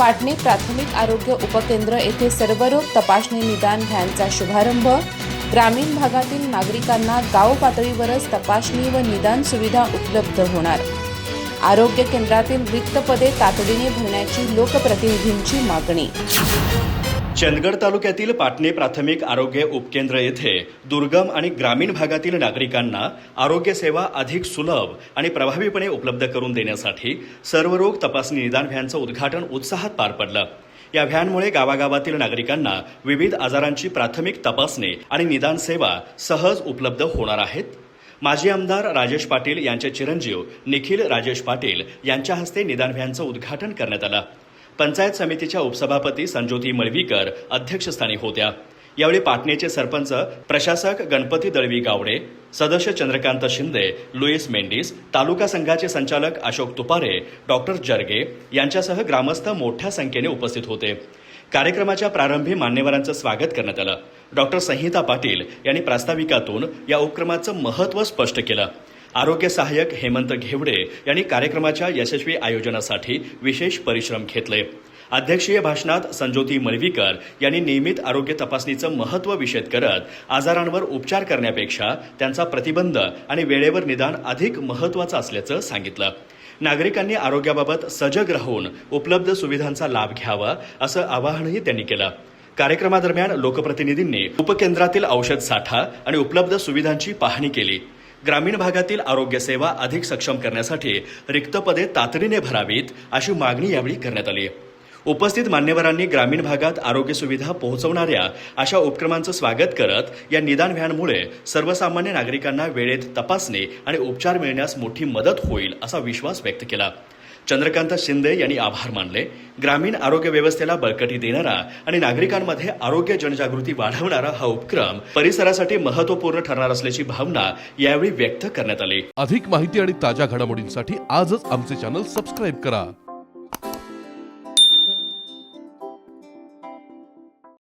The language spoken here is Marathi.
पाटणे प्राथमिक आरोग्य उपकेंद्र येथे सर्वरोग तपासणी निदान व्हॅनचा शुभारंभ। ग्रामीण भागातील नागरिकांना गाव पातळीवरच तपासणी व निदान सुविधा उपलब्ध होणार। आरोग्य केंद्रातील रिक्त पदे तातडीने भरण्याची लोकप्रतिनिधींची मागणी। चंदगड तालुक्यातील पाटणे प्राथमिक आरोग्य उपकेंद्र येथे दुर्गम आणि ग्रामीण भागातील नागरिकांना आरोग्य सेवा अधिक सुलभ आणि प्रभावीपणे उपलब्ध करून देण्यासाठी सर्वरोग तपासणी निदान व्हॅनचं उद्घाटन उत्साहात पार पडलं। या व्हॅनमुळे गावागावातील नागरिकांना विविध आजारांची प्राथमिक तपासणी आणि निदान सेवा सहज उपलब्ध होणार आहेत। माजी आमदार राजेश पाटील यांचे चिरंजीव निखिल राजेश पाटील यांच्या हस्ते निदान व्हॅनचं उद्घाटन करण्यात आलं। पंचायत समितीच्या उपसभापती संज्योती मळवीकर अध्यक्षस्थानी होत्या। यावेळी पाटणेचे सरपंच प्रशासक गणपती दळवी गावडे, सदस्य चंद्रकांत शिंदे, लुईस मेंडिस, तालुका संघाचे संचालक अशोक तुपारे, डॉक्टर जरगे यांच्यासह ग्रामस्थ मोठ्या संख्येने उपस्थित होते। कार्यक्रमाच्या प्रारंभी मान्यवरांचं स्वागत करण्यात आलं। डॉक्टर संहिता पाटील यांनी प्रास्ताविकातून या उपक्रमाचं महत्त्व स्पष्ट केलं। आरोग्य सहाय्यक हेमंत घेवडे यांनी कार्यक्रमाच्या यशस्वी आयोजनासाठी विशेष परिश्रम घेतले। अध्यक्षीय भाषणात संज्योती मळवीकर यांनी नियमित आरोग्य तपासणीचं महत्त्व विशद करत आजारांवर उपचार करण्यापेक्षा त्यांचा प्रतिबंध आणि वेळेवर निदान अधिक महत्त्वाचं असल्याचं सांगितलं। नागरिकांनी आरोग्याबाबत सजग राहून उपलब्ध सुविधांचा लाभ घ्यावा असं आवाहनही त्यांनी केलं। कार्यक्रमादरम्यान लोकप्रतिनिधींनी उपकेंद्रातील औषध साठा आणि उपलब्ध सुविधांची पाहणी केली। ग्रामीण भागातील आरोग्य सेवा अधिक सक्षम करण्यासाठी रिक्त पदे तातडीने भरावीत अशी मागणी यावेळी करण्यात आली। उपस्थित मान्यवरांनी ग्रामीण भागात आरोग्य सुविधा पोहोचवणाऱ्या अशा उपक्रमांचं स्वागत करत या निदान व्हॅनमुळे सर्वसामान्य नागरिकांना वेळेत तपासणी आणि उपचार मिळण्यास मोठी मदत होईल असा विश्वास व्यक्त केला। चंद्रकांत शिंदे यांनी आभार मानले। ग्रामीण आरोग्य व्यवस्थेला बळकटी देणारा आणि नागरिकांमध्ये आरोग्य जनजागृती वाढवणारा हा उपक्रम परिसरासाठी महत्त्वपूर्ण ठरणार असल्याची भावना यावेळी व्यक्त करण्यात आली। अधिक माहिती आणि ताज्या घडामोडींसाठी आजच आमचे चॅनल सबस्क्राईब करा।